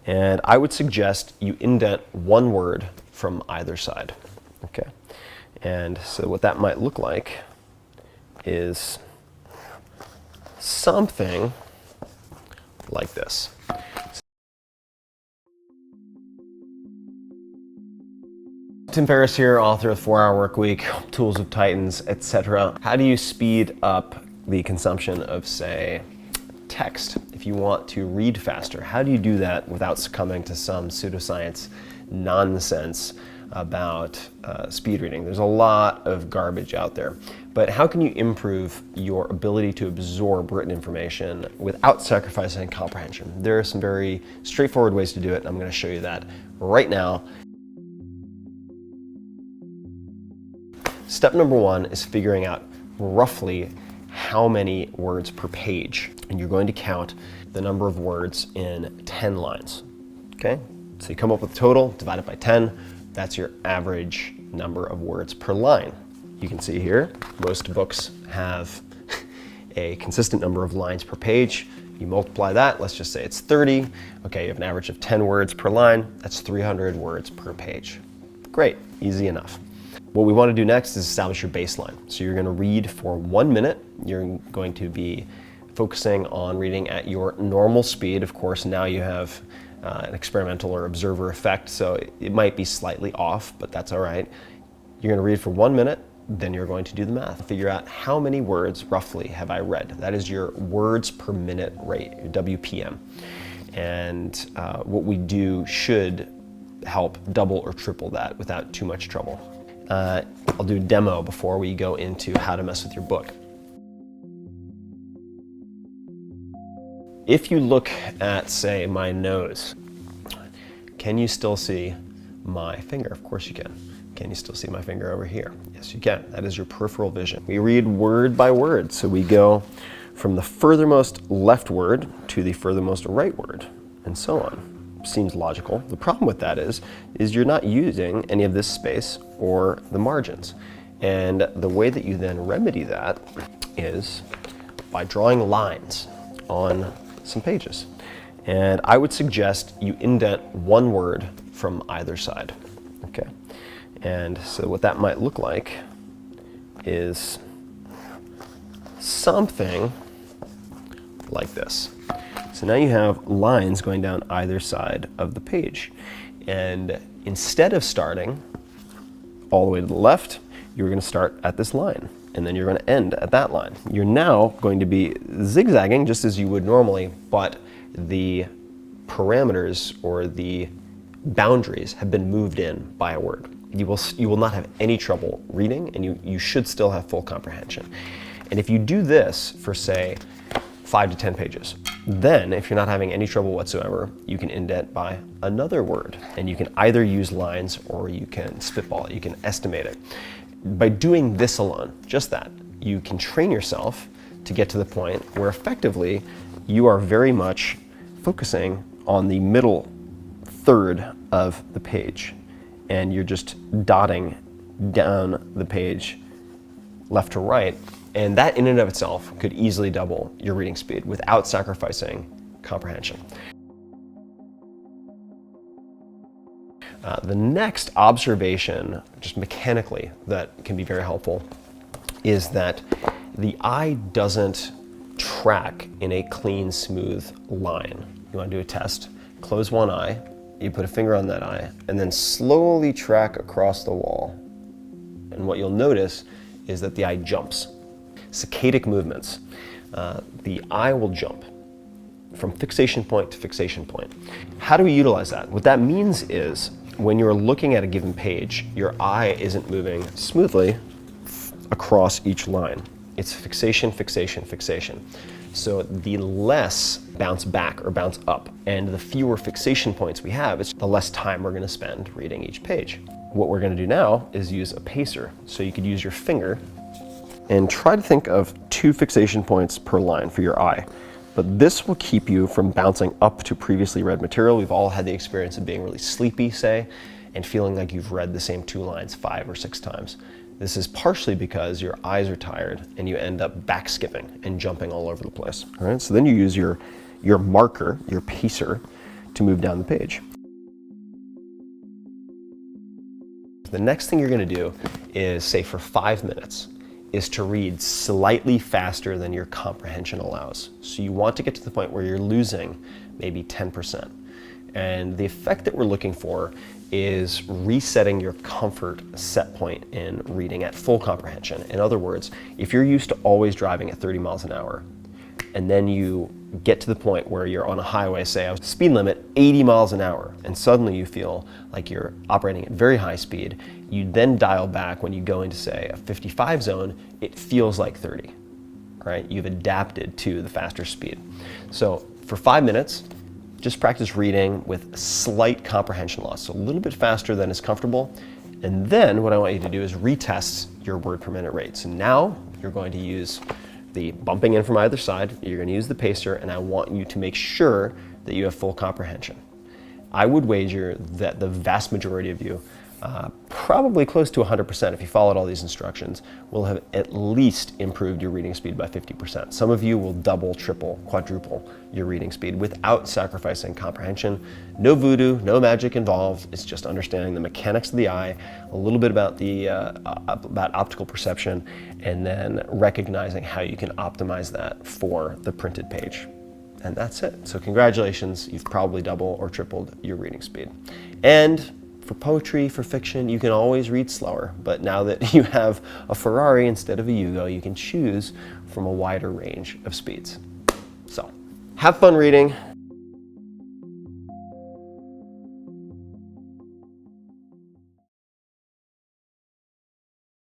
And I would suggest you indent one word from either side. Okay. And so what that might look like is something like this. Tim Ferriss here, author of 4-Hour Workweek, Tools of Titans, etc. How do you speed up the consumption of, say, text? If you want to read faster, how do you do that without succumbing to some pseudoscience nonsense about speed reading? There's a lot of garbage out there, but how can you improve your ability to absorb written information without sacrificing comprehension? There are some very straightforward ways to do it, and I'm going to show you that right now. Step number one is figuring out roughly how many words per page, and you're going to count the number of words in 10 lines. Okay, so you come up with a total, divide it by 10. That's your average number of words per line. You can see here, most books have a consistent number of lines per page. You multiply that, let's just say it's 30. Okay, you have an average of 10 words per line. That's 300 words per page. Great, easy enough. What we want to do next is establish your baseline. So you're going to read for 1 minute. You're going to be focusing on reading at your normal speed. Of course, now you have an experimental or observer effect, so it might be slightly off, but that's all right. You're going to read for 1 minute, then you're going to do the math. Figure out how many words roughly have I read. That is your words per minute rate, your WPM. And what we do should help double or triple that without too much trouble. I'll do a demo before we go into how to mess with your book. If you look at, say, my nose, can you still see my finger? Of course you can. Can you still see my finger over here? Yes, you can. That is your peripheral vision. We read word by word, so we go from the furthermost left word to the furthermost right word, and so on. Seems logical. The problem with that is you're not using any of this space or the margins. And the way that you then remedy that is by drawing lines on some pages. And I would suggest you indent one word from either side. Okay. And so what that might look like is something like this. So now you have lines going down either side of the page. And instead of starting all the way to the left, you're going to start at this line, and then you're going to end at that line. You're now going to be zigzagging just as you would normally, but the parameters or the boundaries have been moved in by a word. You will not have any trouble reading, and you should still have full comprehension. And if you do this for, say, 5 to 10 pages, then if you're not having any trouble whatsoever, you can indent by another word, and you can either use lines or you can spitball it, you can estimate it. By doing this alone, just that, you can train yourself to get to the point where effectively you are very much focusing on the middle third of the page, and you're just dotting down the page left to right. And that in and of itself could easily double your reading speed without sacrificing comprehension. The next observation, just mechanically, that can be very helpful is that the eye doesn't track in a clean, smooth line. You want to do a test, close one eye, you put a finger on that eye, and then slowly track across the wall. And what you'll notice is that the eye jumps. Saccadic movements. The eye will jump from fixation point to fixation point. How do we utilize that? What that means is when you're looking at a given page, your eye isn't moving smoothly across each line. It's fixation, fixation, fixation. So the less bounce back or bounce up and the fewer fixation points we have, it's the less time we're going to spend reading each page. What we're going to do now is use a pacer. So you could use your finger and try to think of 2 fixation points per line for your eye. But this will keep you from bouncing up to previously read material. We've all had the experience of being really sleepy, say, and feeling like you've read the same 2 lines 5 or 6 times. This is partially because your eyes are tired and you end up back skipping and jumping all over the place. All right, so then you use your marker, your pacer, to move down the page. The next thing you're going to do is, say for 5 minutes, is to read slightly faster than your comprehension allows. So you want to get to the point where you're losing maybe 10%. And the effect that we're looking for is resetting your comfort set point in reading at full comprehension. In other words, if you're used to always driving at 30 miles an hour, and then you get to the point where you're on a highway, say a speed limit 80 miles an hour, and suddenly you feel like you're operating at very high speed, you then dial back when you go into, say, a 55 zone, it feels like 30, right? You've adapted to the faster speed. So for 5 minutes, just practice reading with slight comprehension loss, so a little bit faster than is comfortable. And then what I want you to do is retest your word per minute rate. So now you're going to use the bumping in from either side, you're going to use the pacer, and I want you to make sure that you have full comprehension. I would wager that the vast majority of you, probably close to 100% if you followed all these instructions, will have at least improved your reading speed by 50%. Some of you will double, triple, quadruple your reading speed without sacrificing comprehension. No voodoo, no magic involved. It's just understanding the mechanics of the eye, a little bit about about optical perception, and then recognizing how you can optimize that for the printed page. And that's it. So congratulations, you've probably doubled or tripled your reading speed. And for poetry, for fiction, you can always read slower, but now that you have a Ferrari instead of a Yugo, you can choose from a wider range of speeds. So, have fun reading.